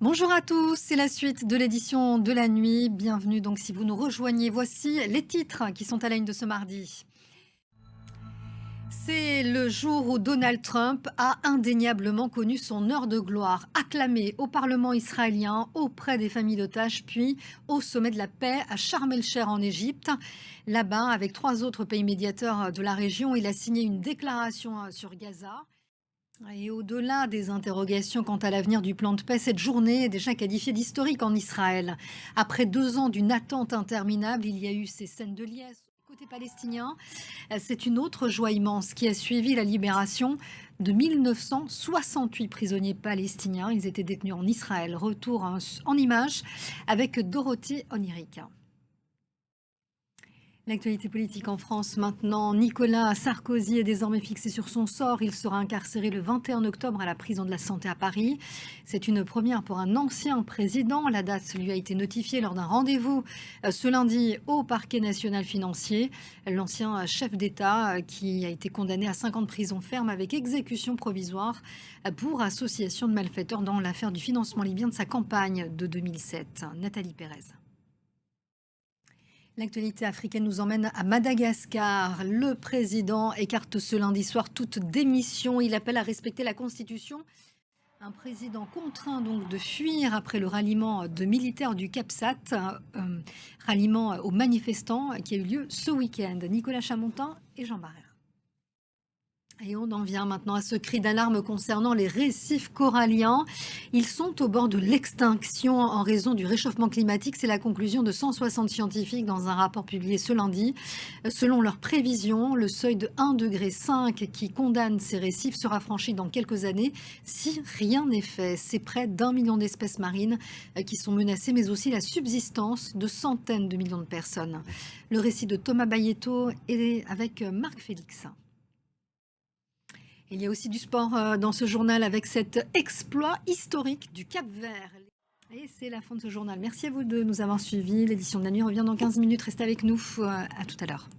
Bonjour à tous, c'est la suite de l'édition de la nuit. Bienvenue donc si vous nous rejoignez. Voici les titres qui sont à la une de ce mardi. C'est le jour où Donald Trump a indéniablement connu son heure de gloire, acclamé au Parlement israélien, auprès des familles d'otages, puis au sommet de la paix à Sharm el-Sheikh en Égypte. Là-bas, avec 3 autres pays médiateurs de la région, il a signé une déclaration sur Gaza. Et au-delà des interrogations quant à l'avenir du plan de paix, cette journée est déjà qualifiée d'historique en Israël. Après 2 ans d'une attente interminable, il y a eu ces scènes de liesse. Côté palestinien, c'est une autre joie immense qui a suivi la libération de 1968 prisonniers palestiniens. Ils étaient détenus en Israël. Retour en images avec Dorothy Oniric. L'actualité politique en France maintenant. Nicolas Sarkozy est désormais fixé sur son sort. Il sera incarcéré le 21 octobre à la prison de la Santé à Paris. C'est une première pour un ancien président. La date lui a été notifiée lors d'un rendez-vous ce lundi au parquet national financier. L'ancien chef d'État qui a été condamné à 5 ans de prison ferme avec exécution provisoire pour association de malfaiteurs dans l'affaire du financement libyen de sa campagne de 2007. Nathalie Pérez. L'actualité africaine nous emmène à Madagascar. Le président écarte ce lundi soir toute démission. Il appelle à respecter la Constitution. Un président contraint donc de fuir après le ralliement de militaires du CAPSAT, ralliement aux manifestants qui a eu lieu ce week-end. Nicolas Chamontin et Jean Barrère. Et on en vient maintenant à ce cri d'alarme concernant les récifs coralliens. Ils sont au bord de l'extinction en raison du réchauffement climatique. C'est la conclusion de 160 scientifiques dans un rapport publié ce lundi. Selon leurs prévisions, le seuil de 1,5 degré qui condamne ces récifs sera franchi dans quelques années si rien n'est fait. C'est près d'1 million d'espèces marines qui sont menacées, mais aussi la subsistance de centaines de millions de personnes. Le récit de Thomas Bayetto est avec Marc Félix. Il y a aussi du sport dans ce journal avec cet exploit historique du Cap-Vert. Et c'est la fin de ce journal. Merci à vous de nous avoir suivis. L'édition de la nuit revient dans 15 minutes. Restez avec nous. À tout à l'heure.